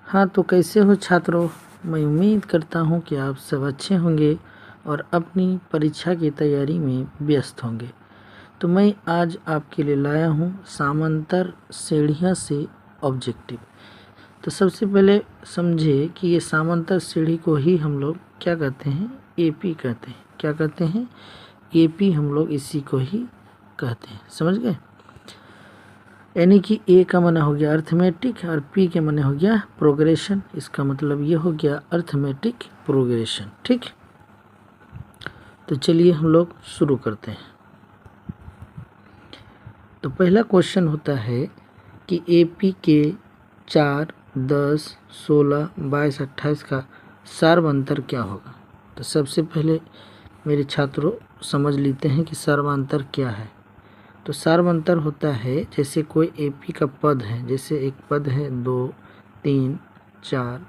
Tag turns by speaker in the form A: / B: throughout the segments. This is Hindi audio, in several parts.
A: हाँ, तो कैसे हो छात्रों। मैं उम्मीद करता हूँ कि आप सब अच्छे होंगे और अपनी परीक्षा की तैयारी में व्यस्त होंगे। तो मैं आज आपके लिए लाया हूँ समांतर श्रेणियों से ऑब्जेक्टिव। तो सबसे पहले समझे कि ये समांतर श्रेणी को ही हम लोग क्या कहते हैं, एपी कहते हैं। क्या कहते हैं? एपी हम लोग इसी को ही कहते हैं। समझ गए? यानी कि ए का माने हो गया अर्थमेटिक और पी के माने हो गया प्रोग्रेशन। इसका मतलब ये हो गया अर्थमेटिक प्रोग्रेशन। ठीक, तो चलिए हम लोग शुरू करते हैं। तो पहला क्वेश्चन होता है कि एपी के 4, 10, 16, 22, 28 का सर्वांतर क्या होगा। तो सबसे पहले मेरे छात्रों समझ लेते हैं कि सर्वांतर क्या है। तो सर्वांतर होता है जैसे कोई एपी का पद है, जैसे एक पद है 2, 3, 4,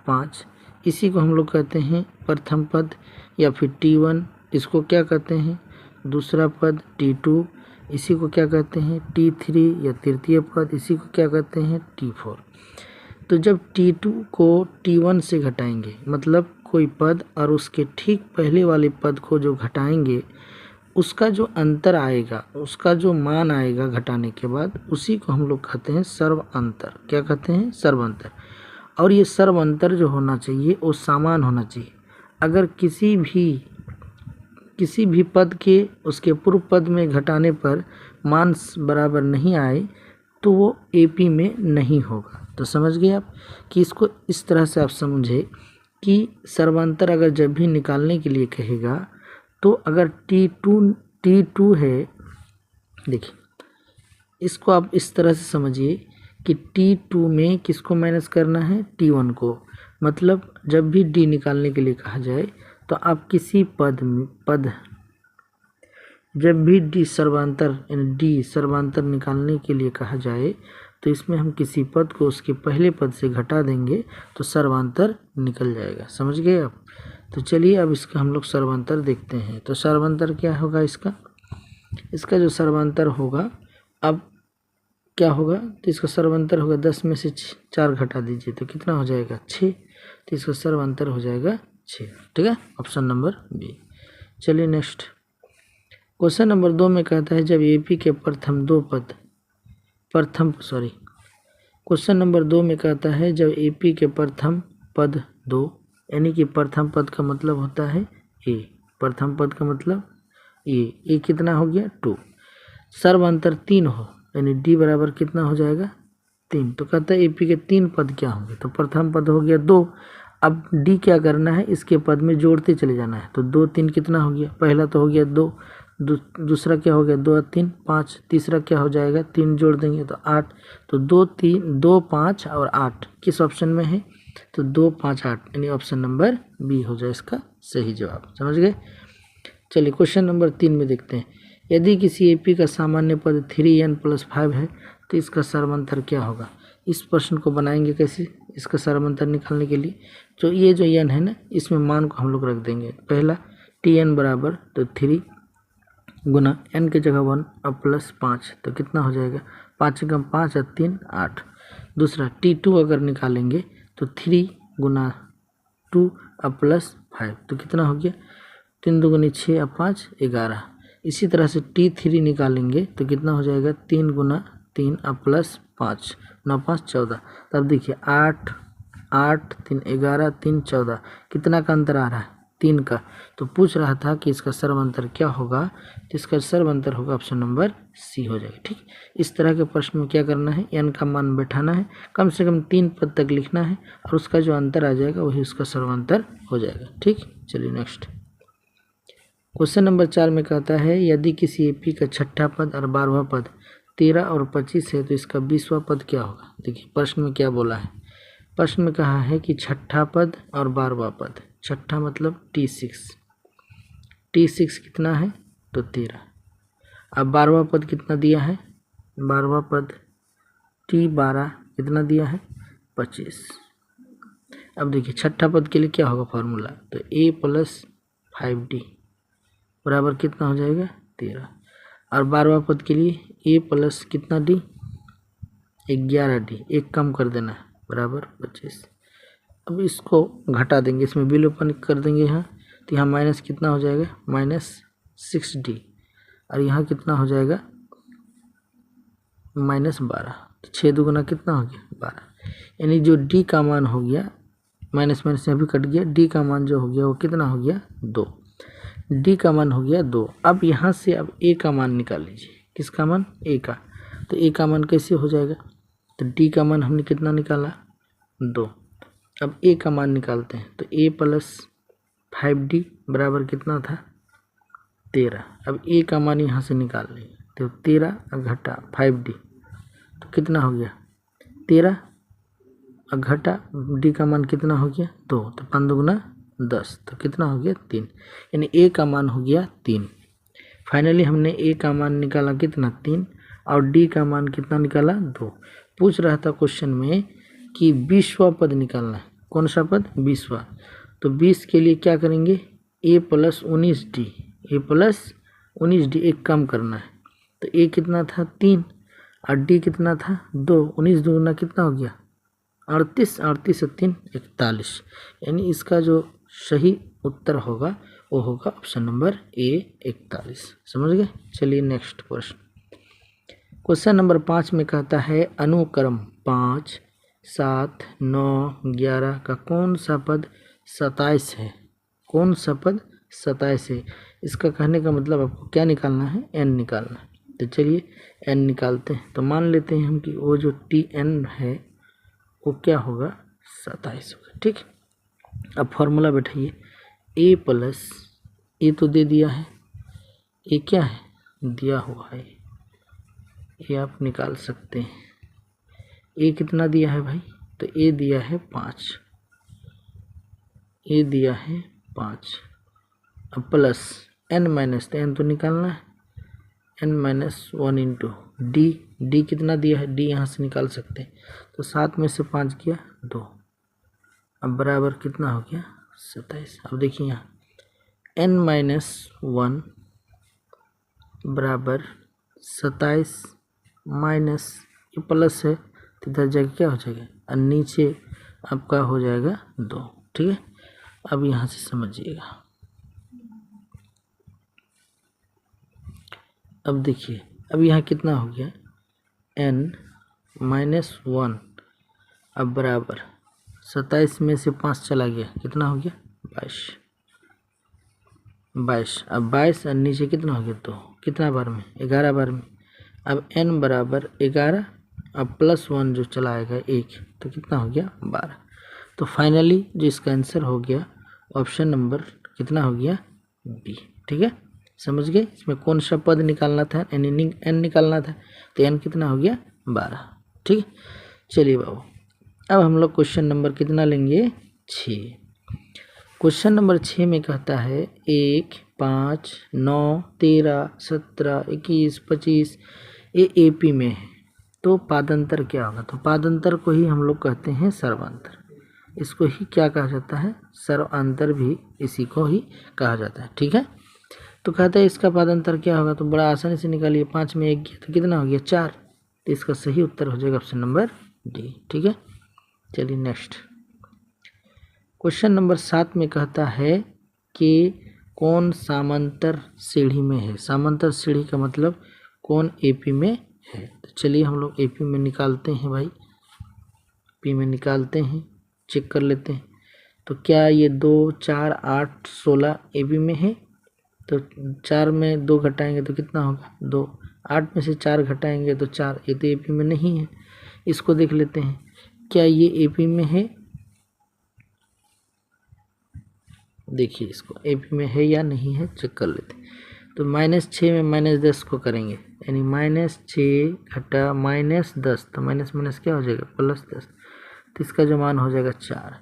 A: 5, इसी को हम लोग कहते हैं प्रथम पद या फिर T1। इसको क्या कहते हैं? दूसरा पद T2। इसी को क्या कहते हैं? T3 या तृतीय पद। इसी को क्या कहते हैं? T4। तो जब T2 को T1 से घटाएंगे, मतलब कोई पद और उसके ठीक पहले वाले पद को जो घटाएंगे, उसका जो अंतर आएगा, उसका जो मान आएगा घटाने के बाद, उसी को हम लोग कहते हैं सर्वांतर। क्या कहते हैं? सर्वांतर। और ये सर्वांतर जो होना चाहिए वो समान होना चाहिए। अगर किसी भी पद के उसके पूर्व पद में घटाने पर मान बराबर नहीं आए तो वो एपी में नहीं होगा। तो समझ गए आप कि इसको इस तरह से आप समझे कि सर्वांतर अगर जब भी निकालने के लिए कहेगा तो अगर T2 है, देखिए इसको आप इस तरह से समझिए कि T2 में किसको माइनस करना है? T1 को। मतलब जब भी D निकालने के लिए कहा जाए तो आप किसी पद जब भी D सर्वांतर निकालने के लिए कहा जाए तो इसमें हम किसी पद को उसके पहले पद से घटा देंगे तो सर्वांतर निकल जाएगा। समझ गए आप? तो चलिए अब इसका हम लोग सर्वांतर देखते हैं। तो सर्वांतर क्या होगा इसका जो सर्वांतर होगा, अब क्या होगा? तो इसका सर्वांतर होगा 10 में से 4 घटा दीजिए तो कितना हो जाएगा? 6। तो इसका सर्वांतर हो जाएगा 6। ठीक है, ऑप्शन नंबर बी। चलिए नेक्स्ट क्वेश्चन नंबर 2 में कहता है जब एपी के क्वेश्चन नंबर 2 में कहता है जब एपी के प्रथम पद 2, यानी कि प्रथम पद का मतलब होता है ए। प्रथम पद का मतलब ए कितना हो गया? 2। सर्वांतर 3 हो, यानी डी बराबर कितना हो जाएगा? 3। तो कहता है एपी के 3 पद क्या होंगे? तो प्रथम पद हो गया 2। अब डी क्या करना है? इसके पद में जोड़ते चले जाना है। तो 2, 3 कितना हो गया? पहला तो हो गया 2, दूसरा क्या हो गया? 2, 3, 5। तीसरा क्या हो जाएगा? 3 जोड़ देंगे तो 8। तो 2, 3, 2, 5 और 8 किस ऑप्शन में है? तो 2, 5, 8, यानी ऑप्शन नंबर बी हो जाए इसका सही जवाब। समझ गए? चलिए क्वेश्चन नंबर 3 में देखते हैं। यदि किसी एपी का सामान्य पद 3n+5 है तो इसका सर्वांतर क्या होगा? इस प्रश्न को बनाएंगे कैसे इसका सर्वांतर निकालने के लिए? तो ये जो n है ना, इसमें मान को हम लोग रख देंगे। पहला Tn बराबर तो 3 गुना n के जगह 1 और +5 तो कितना हो जाएगा? 5 × 5 और 3 8। दूसरा T2 अगर निकालेंगे तो 3 गुना 2 और +5 तो कितना हो गया? 3 दूनी 6 और 5 11। इसी तरह से T3 निकालेंगे तो कितना हो जाएगा? 3 गुना 3 और +5 9 5 14। तब देखिए 8 8 3 11 3 14, कितना का अंतर आ रहा है? 3 का। तो पूछ रहा था कि इसका सर्वांतर क्या होगा, तो इसका सर्वांतर होगा ऑप्शन नंबर सी हो जाएगा। ठीक, इस तरह के प्रश्न में क्या करना है? n का मान बैठाना है, कम से कम 3 पद तक लिखना है और उसका जो अंतर आ जाएगा वही उसका सर्वांतर हो जाएगा। ठीक, चलिए नेक्स्ट क्वेश्चन नंबर 4 में कहता है यदि किसी एपी का छठा पद और 12वां पद 13 और 25 है तो इसका 20वां पद क्या होगा? देखिए प्रश्न में क्या बोला है। प्रश्न में कहा है कि छठा पद और 12वां पद। छठा मतलब T6 कितना है? तो 13। अब 12वां पद कितना दिया है? 12वां पद T12 कितना दिया है? 25। अब देखिए छठा पद के लिए क्या होगा फॉर्मूला? तो A + 5D बराबर कितना हो जाएगा? 13। और 12वां पद के लिए A+ कितना D? 11D, एक कम कर देना है बराबर 25। अब इसको घटा देंगे, इसमें विलोपन कर देंगे यहाँ, तो यहाँ माइनस कितना हो जाएगा, -6d, और यहाँ कितना हो जाएगा -12। तो 6 दुगुना कितना हो गया 12, यानी जो d का मान हो गया, माइनस माइनस यहाँ भी कट गया, d का मान जो हो गया वो कितना हो गया 2, d का मान हो गया 2। अब यहाँ से अब a का मान निकाल लीजिए, किसका मान, a का। तो a का मान कैसे हो जाएगा, तो d का मान हमने कितना निकाला 2, अब a का मान निकालते हैं, तो a + 5d बराबर कितना था 13। अब a का मान यहाँ से निकाल लेंगे, तो 13 घटा 5d तो कितना हो गया 13, घटा d का मान कितना हो गया 2, तो 5 दुगुना 10, तो कितना हो गया 3, यानी a का मान हो गया 3। फाइनली हमने a का मान निकाला कितना 3, और d का मान कितना निकाला 2। पूछ रहा था क्वेश्चन में कि 20वां पद निकालना है, कौन सा पद 20वां। तो 20 के लिए क्या करेंगे, a + 19d, a + 19d एक कम करना है। तो a कितना था 3 और d कितना था 2, 19 दूना कितना हो गया 38, 38 और 3 41, यानी इसका जो सही उत्तर होगा वो होगा ऑप्शन नंबर ए 41। समझ गए। चलिए नेक्स्ट क्वेश्चन। क्वेश्चन नंबर 5 में कहता है अनुक्रम 5, 7, 9, 11 का कौन सा पद 27 है, कौन सा पद 27 है। इसका कहने का मतलब आपको क्या निकालना है, n निकालना है। तो चलिए n निकालते हैं। तो मान लेते हैं हम कि वो जो tn है वो क्या होगा 27 होगा। ठीक, अब फॉर्मूला बैठाइए, a + a तो दे दिया है, a क्या है दिया हुआ है, ये आप निकाल सकते हैं। a कितना दिया है भाई, तो a दिया है 5, a दिया है 5, अब प्लस n माइनस, तो n तो निकालना है, n - 1 इंटू d कितना दिया है, d यहाँ से निकाल सकते हैं। तो 7 में से 5 गया 2, अब बराबर कितना हो गया 27। अब देखिए यहाँ n - 1 बराबर 27 माइनस ये प्लस है, तो इधर जाके क्या हो जाएगा, और नीचे आपका हो जाएगा 2। ठीक है, अब यहाँ से समझिएगा। अब देखिए, अब यहाँ कितना हो गया n - 1, अब बराबर 27 में से 5 चला गया, कितना हो गया 22। अब 22 और नीचे कितना हो गया 2, कितना बार में 11 बार में। अब n बराबर 11, अब +1 जो चला आएगा 1, तो कितना हो गया 12। तो फाइनली जो इसका आंसर हो गया ऑप्शन नंबर कितना हो गया बी। ठीक है, समझ गए। इसमें कौन सा पद निकालना था, n निकालना था, तो n कितना हो गया 12। ठीक है, चलिए बाबू अब हम लोग क्वेश्चन नंबर कितना लेंगे 6। क्वेश्चन नंबर 6 में कहता है 1, 5, 9, 13, 17, 21, 25 ये AP में है, तो पादांतर क्या होगा। तो पादांतर को ही हम लोग कहते हैं सर्वांतर, इसको ही क्या कहा जाता है सर्वांतर भी इसी को ही कहा जाता है। ठीक है, तो कहता है इसका पादांतर क्या होगा, तो बड़ा आसानी से निकालिए। 5 में 1 गया तो कितना हो गया 4, तो इसका सही उत्तर हो जाएगा ऑप्शन नंबर डी। ठीक है, चलिए नेक्स्ट क्वेश्चन नंबर 7 में कहता है कि कौन समांतर सीढ़ी में है। समांतर सीढ़ी का मतलब कौन AP में है। तो चलिए हम लोग AP में निकालते हैं भाई, P में निकालते हैं, चेक कर लेते हैं। तो क्या ये 2, 4, 8, 16 AP में है। तो 4 में 2 घटाएंगे तो कितना होगा 2, 8 में से 4 घटाएंगे तो 4, ये तो AP में नहीं है। इसको देख लेते हैं, क्या ये AP में है, देखिए इसको AP में है या नहीं है चेक कर लेते हैं। तो -6 में -10 को करेंगे, यानी -6 घटा -10, तो माइनस माइनस क्या हो जाएगा +10, तो इसका जो मान हो जाएगा 4।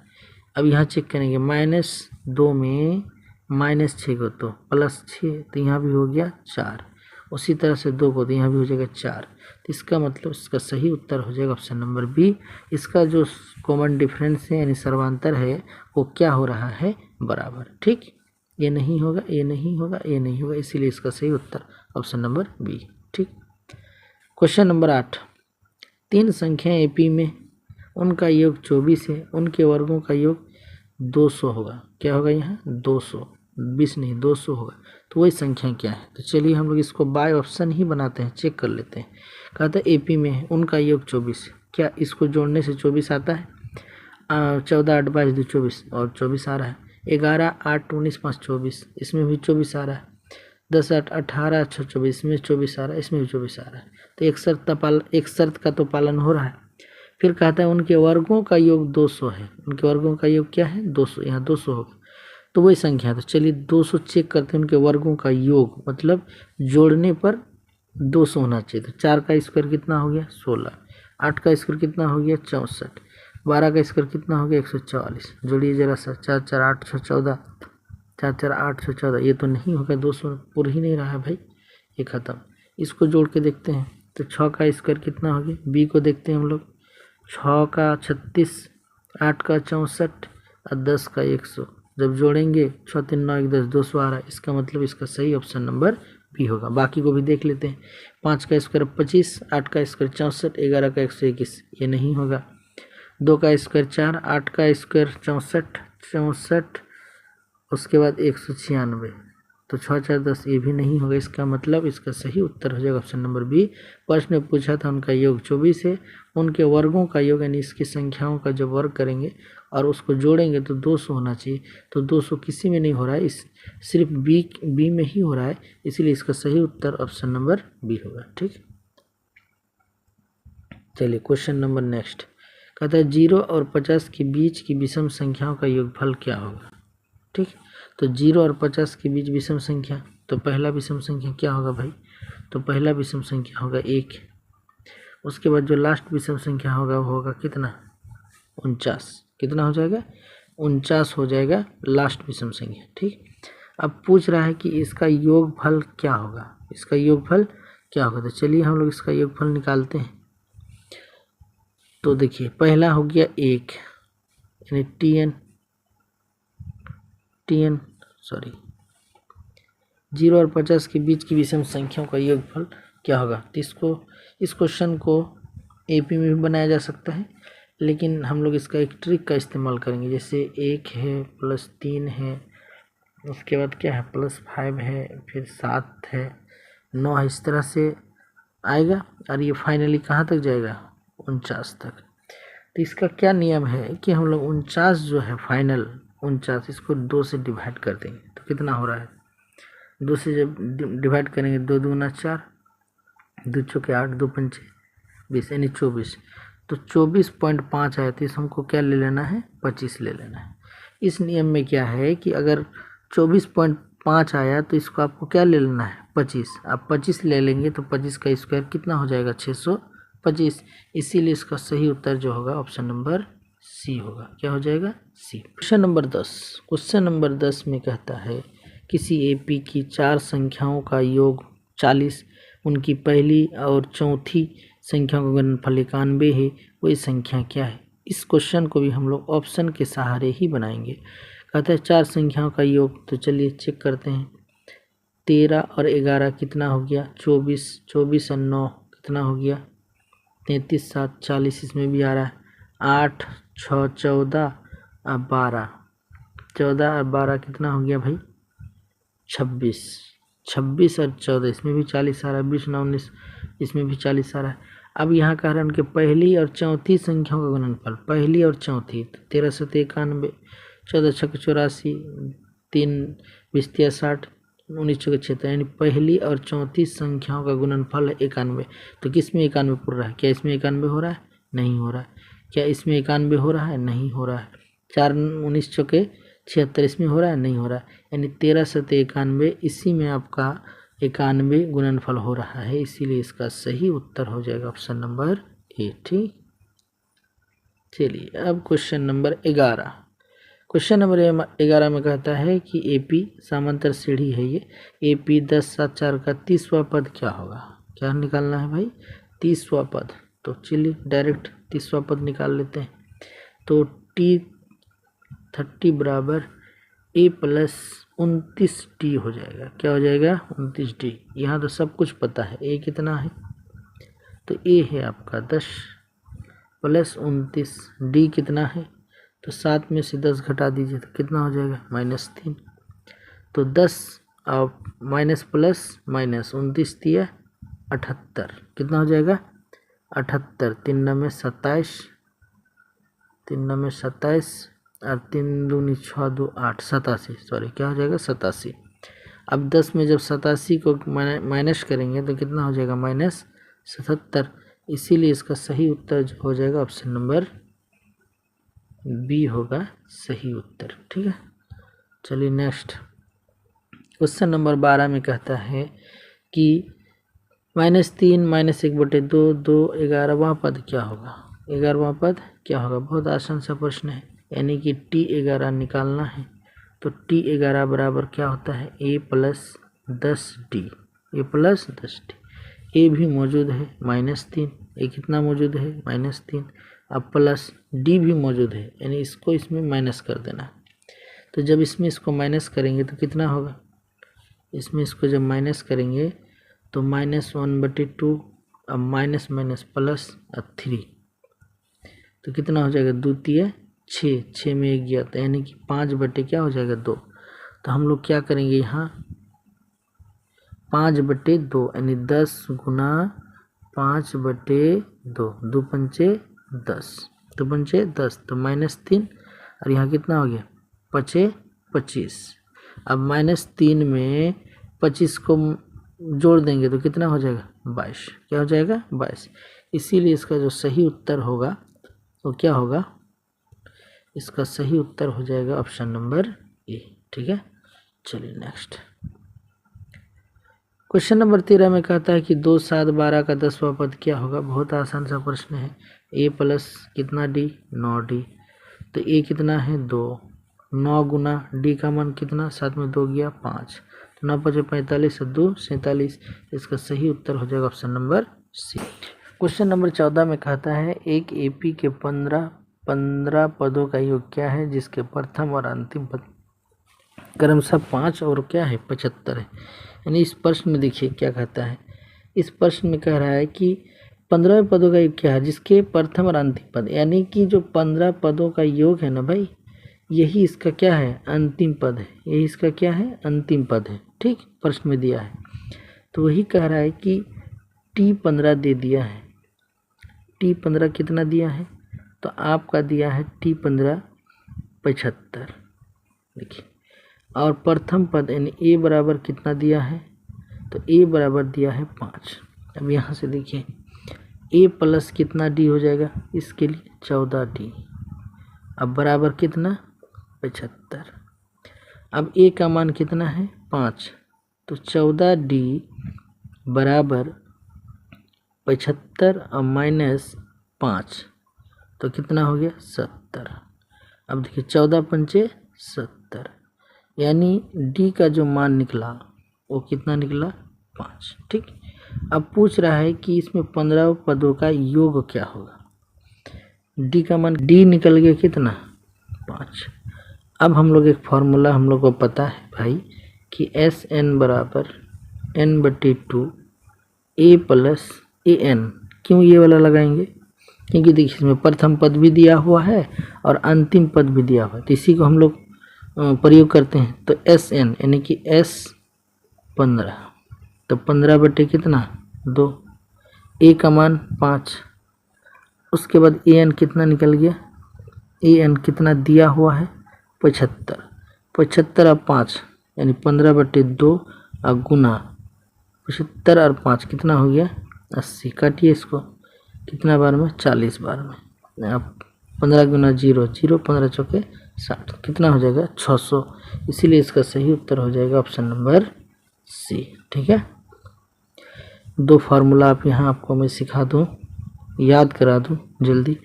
A: अब यहाँ चेक करेंगे -2 में -6 को तो +6, तो यहाँ भी हो गया 4। उसी तरह से 2 को तो यहाँ भी हो जाएगा 4। तो इसका मतलब इसका सही उत्तर हो जाएगा ऑप्शन नंबर बी। इसका जो कॉमन डिफरेंस है यानी सर्वांतर है वो क्या हो रहा है बराबर। ठीक, ये नहीं होगा, ये नहीं होगा, ये नहीं होगा, इसीलिए इसका सही उत्तर ऑप्शन नंबर बी। ठीक, क्वेश्चन नंबर 8, 3 संख्याएं AP में उनका योग 24 है, उनके वर्गों का योग 200 होगा। क्या होगा यहाँ 200, 20 नहीं 200 होगा। तो वही संख्या क्या है? तो चलिए हम लोग इसको बाय ऑप्शन ही बनाते हैं, चेक कर लेते हैं। कहता है एपी में है, उनका योग 24, क्या इसको जोड़ने से 24 आता है? 14 8 22 2 24 और 24 आ रहा है। 11 8 19 5 24, इसमें भी 24 आ रहा है। 10 8 18 6 24, इसमें 24 आ रहा है, इसमें भी 24 आ रहा है। तो एक शर्त का तो पालन हो रहा है। फिर कहता है उनके वर्गों का योग 200 है, उनके वर्गों का योग क्या है 200, यहाँ 200 होगा। तो वही संख्या है। तो चलिए 200 चेक करते हैं, उनके वर्गों का योग मतलब जोड़ने पर 200 होना चाहिए। तो 4 का स्क्वायर कितना हो गया 16, 8 का स्क्वायर कितना हो गया 64, 12 का स्क्वायर कितना हो गया 144। जोड़िए जरा सा, 4 4 8 6 14, 4 4 8 6 14, ये तो नहीं होगा, 200 पूर ही नहीं रहा है भाई, ये खत्म। इसको जोड़ के देखते हैं। तो 6 का स्क्वायर कितना हो गया, बी को देखते हैं हम लोग। 6 का 36, 8 का 64 और 10 का 100, जब जोड़ेंगे 6 3 9 1 10, 200 आ रहा है। इसका मतलब इसका सही ऑप्शन नंबर बी होगा। बाकी को भी देख लेते हैं। 5 का स्क्वायर 25, 8 का स्क्वायर 64, 11 का 121, ये नहीं होगा। 2 का स्क्वायर 4, 8 का स्क्वायर 64, उसके बाद 196, तो 6 4 10, ये भी नहीं होगा। इसका मतलब इसका सही उत्तर हो जाएगा ऑप्शन नंबर बी। प्रश्न में पूछा था उनका योग 24 है, उनके वर्गों का योग यानी इसकी संख्याओं का जब वर्ग करेंगे और उसको जोड़ेंगे तो 200 होना चाहिए। तो 200 किसी में नहीं हो रहा है, इस सिर्फ बी में ही हो रहा है, इसीलिए इसका सही उत्तर ऑप्शन नंबर बी होगा। ठीक, चलिए क्वेश्चन नंबर नेक्स्ट। कहता है 0 और 50 के बीच की विषम संख्याओं का योगफल क्या होगा। ठीक, तो 0 और 50 के बीच विषम संख्या, तो पहला विषम संख्या क्या होगा भाई? तो पहला विषम संख्या होगा 1। उसके बाद जो लास्ट विषम संख्या होगा वो होगा कितना 49। कितना हो जाएगा 49 हो जाएगा लास्ट विषम संख्या। ठीक, अब पूछ रहा है कि इसका योगफल क्या होगा, इसका योगफल क्या होगा। तो चलिए हम लोग इसका योगफल निकालते हैं। तो देखिए पहला हो गया 1 यानी टीएन 0 और 50 के बीच की विषम संख्याओं का योगफल क्या होगा। तो इस क्वेश्चन को एपी में भी बनाया जा सकता है, लेकिन हम लोग इसका एक ट्रिक का इस्तेमाल करेंगे। जैसे 1 है प्लस 3 है, उसके बाद क्या है +5 है, फिर 7 है, 9 है, इस तरह से आएगा और ये फाइनली कहाँ तक जाएगा 49 तक। तो इसका क्या नियम है कि हम लोग 49 जो है फाइनल 49, इसको 2 से डिवाइड कर देंगे। तो कितना हो रहा है 2 से जब डिवाइड करेंगे 2 दूना 4, 2 चौके 8, 2 पंचे 20 यानी 24। तो 24.5 आया, तो इस हमको क्या ले लेना है 25 ले लेना है। इस नियम में क्या है कि अगर 24.5 आया तो इसको आपको क्या ले लेना है 25। आप 25 ले लेंगे तो 25 का स्क्वायर कितना हो जाएगा 625। इसीलिए इसका सही उत्तर जो होगा ऑप्शन नंबर सी होगा। क्या हो जाएगा सी। क्वेश्चन नंबर 10 में कहता है किसी एपी की 4 संख्याओं का योग 40, उनकी पहली और चौथी संख्याओं का गुणनफल 91 है, वही संख्या क्या है। इस क्वेश्चन को भी हम लोग ऑप्शन के सहारे ही बनाएंगे। कहता है 4 संख्याओं का योग, तो चलिए चेक करते हैं। 13 और 11 कितना हो गया 24, 24 और 9 कितना हो गया 33, 7 40, इसमें भी आ रहा है 8 6 14 और 12, 14 और 12 कितना हो गया भाई 26, 26 और 14, इसमें भी 40 आ रहा है, 20 9 19, इसमें भी 40 आ रहा है। अब यहाँ कह रहे हैं उनके पहली और चौथी संख्याओं का गुणनफल, पहली और चौथी, 13 7 91, 14 6 84, 3 20 60, 19 6 76, यानी पहली और चौथी संख्याओं का गुणनफल है 91। तो किस में 91 पूर रहा है, क्या इसमें 91 हो रहा है, नहीं हो रहा है। क्या इसमें 91 हो रहा है, नहीं हो रहा है। 4 19 चौके 76, इसमें हो रहा है, नहीं हो रहा है। यानी 13 7 91, इसी में आपका 91 गुणनफल हो रहा है, इसीलिए इसका सही उत्तर हो जाएगा ऑप्शन नंबर ए। ठीक, चलिए अब क्वेश्चन नंबर 11। क्वेश्चन नंबर 11 में कहता है कि एपी समांतर सीढ़ी है ये, एपी 10 7 4 का 30वां पद क्या होगा। क्या निकालना है भाई 30वां पद। तो चलिए डायरेक्ट 30वां पद निकाल लेते हैं। तो T30 बराबर a प्लस 29t हो जाएगा। क्या हो जाएगा 29t। यहाँ तो सब कुछ पता है, a कितना है, तो a है आपका 10, प्लस 29, डी कितना है तो 7 में से 10 घटा दीजिए तो कितना हो जाएगा -3। तो 10 और माइनस प्लस माइनस 29 दिया 78, कितना हो जाएगा 78, 3 में 27, 3 में 27 और 3 दूनी 6 2 8, 87, सॉरी क्या हो जाएगा 87। अब 10 में जब 87 को माइनस करेंगे तो कितना हो जाएगा -77। इसीलिए इसका सही उत्तर जो हो जाएगा ऑप्शन नंबर बी होगा सही उत्तर। ठीक है, चलिए नेक्स्ट क्वेश्चन नंबर 12 में कहता है कि -3 -1/2 2 11वां पद क्या होगा। 11वां पद क्या होगा, बहुत आसान सा प्रश्न है, यानी कि T11 निकालना है। तो T11 बराबर क्या होता है a + 10d, a + 10d। ए भी मौजूद है -3, ए कितना मौजूद है -3, अब प्लस डी भी मौजूद है, यानी इसको इसमें माइनस कर देना। तो जब इसमें इसको माइनस करेंगे तो कितना होगा, इसमें इसको जब माइनस करेंगे तो -1/2, अब माइनस माइनस प्लस और 3, तो कितना हो जाएगा 2 × 6, 6 में 1 गया, तो यानी कि 5/ क्या हो जाएगा 2। तो हम लोग क्या करेंगे यहाँ 5/2, यानी 10 × 5/2, 2 पंचे 10, 2 पंचे 10, तो -3 और यहाँ कितना हो गया 5 25। अब -3 में 25 को जोड़ देंगे तो कितना हो जाएगा 22, क्या हो जाएगा 22। इसीलिए इसका जो सही उत्तर होगा वो क्या होगा, इसका सही उत्तर हो जाएगा ऑप्शन नंबर ए। ठीक है, चलिए नेक्स्ट क्वेश्चन नंबर 13 में कहता है कि 2 7 12 का 10वां पद क्या होगा। बहुत आसान सा प्रश्न है, a प्लस कितना d 9d, तो a कितना है 2, 9 गुना d का मान कितना 7 में 2 गया 5, तो 9 5 45 और 2 47, इसका सही उत्तर हो जाएगा option number C. Question number 14 में कहता है एक एपी के 15 पदों का योग क्या है जिसके प्रथम और अंतिम पद क्रमशः 5 और क्या है 75 है। यानी इस प्रश्न में देखिए क्या कहता है, इस प्रश्न में कह रहा है कि 15 पदों का योग क्या है जिसके प्रथम और अंतिम पद, यानी कि जो 15 पदों का योग है ना भाई, यही इसका क्या है अंतिम पद है, यही इसका क्या है अंतिम पद है। ठीक, प्रश्न में दिया है तो वही कह रहा है कि T15 दे दिया है, T15 कितना दिया है तो आपका दिया है T15 75, देखिए, और प्रथम पद यानी a बराबर कितना दिया है तो a बराबर दिया है 5। अब यहाँ से देखिए a प्लस कितना d हो जाएगा, इसके लिए 14d, अब बराबर कितना 75। अब a का मान कितना है 5, तो 14d बराबर 75 और -5, तो कितना हो गया 70। अब देखिए 14 पंचे 70, यानी डी का जो मान निकला वो कितना निकला 5। ठीक, अब पूछ रहा है कि इसमें 15 पदों का योग क्या होगा। डी का मान डी निकल गया कितना 5। अब हम लोग एक फॉर्मूला हम लोग को पता है भाई कि SN बराबर n/2 a प्लस an। क्यों ये वाला लगाएंगे, क्योंकि देखिए इसमें प्रथम पद भी दिया हुआ है और अंतिम पद भी दिया हुआ है, तो इसी को हम लोग प्रयोग करते हैं। तो SN यानी कि S15, तो 15/2 कितना 2, a का मान 5, उसके बाद an कितना निकल गया, an कितना दिया हुआ है 75, 75 और 5 यानी 15/2 और गुना 75 और 5 कितना हो गया 80, काटिए इसको कितना बार में 40 बार में, अब 15 गुना 0 0, 15 चौके 60, कितना हो जाएगा 600। इसीलिए इसका सही उत्तर हो जाएगा ऑप्शन नंबर सी। ठीक है, 2 फार्मूला आप यहाँ आपको मैं सिखा दूँ, याद करा दूँ जल्दी।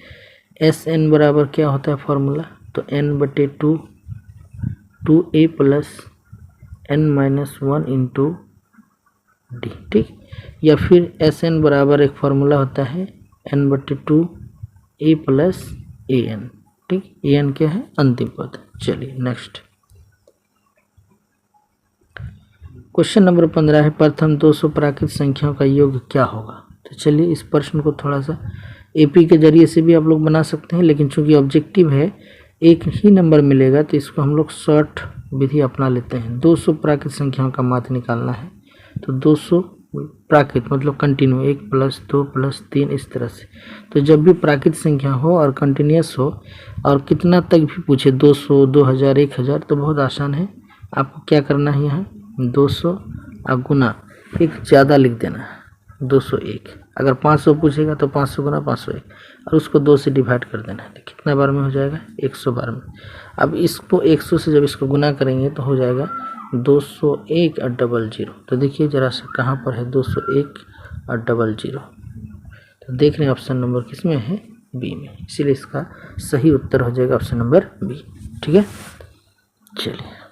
A: SN बराबर क्या होता है फार्मूला, तो n/2 2a plus n-1 into D. ठीक, या फिर SN बराबर एक फार्मूला होता है n/2 a प्लस an। ठीक, an क्या है अंतिम पद। चलिए नेक्स्ट क्वेश्चन नंबर 15 है प्रथम 200 प्राकृत संख्याओं का योग क्या होगा। तो चलिए इस प्रश्न को थोड़ा सा एपी के जरिए से भी आप लोग बना सकते हैं, लेकिन चूंकि ऑब्जेक्टिव है एक ही नंबर मिलेगा तो इसको हम लोग शॉर्ट विधि अपना लेते हैं। 200 प्राकृत संख्याओं का माध्य निकालना है तो 200 प्राकृत मतलब कंटिन्यू 1 + 2 + 3 इस तरह से। तो जब भी प्राकृत संख्या हो और कंटिन्यूस हो और कितना तक भी पूछे 200, 2000, 1000 तो बहुत आसान है। आपको क्या करना है, यहाँ 200 और गुना एक ज़्यादा लिख देना है 201। अगर 500 पूछेगा तो 500 गुना 501 और उसको 2 से डिवाइड कर देना है। तो कितना बार में हो जाएगा, 100 बार में। अब इसको 100 से जब इसको गुना करेंगे तो हो जाएगा 201 और 00। तो देखिए जरा सा कहाँ पर है 201 और 00। तो देख रहे हैं ऑप्शन नंबर किस में है, बी में। इसीलिए इसका सही उत्तर हो जाएगा ऑप्शन नंबर बी। ठीक है, चलिए।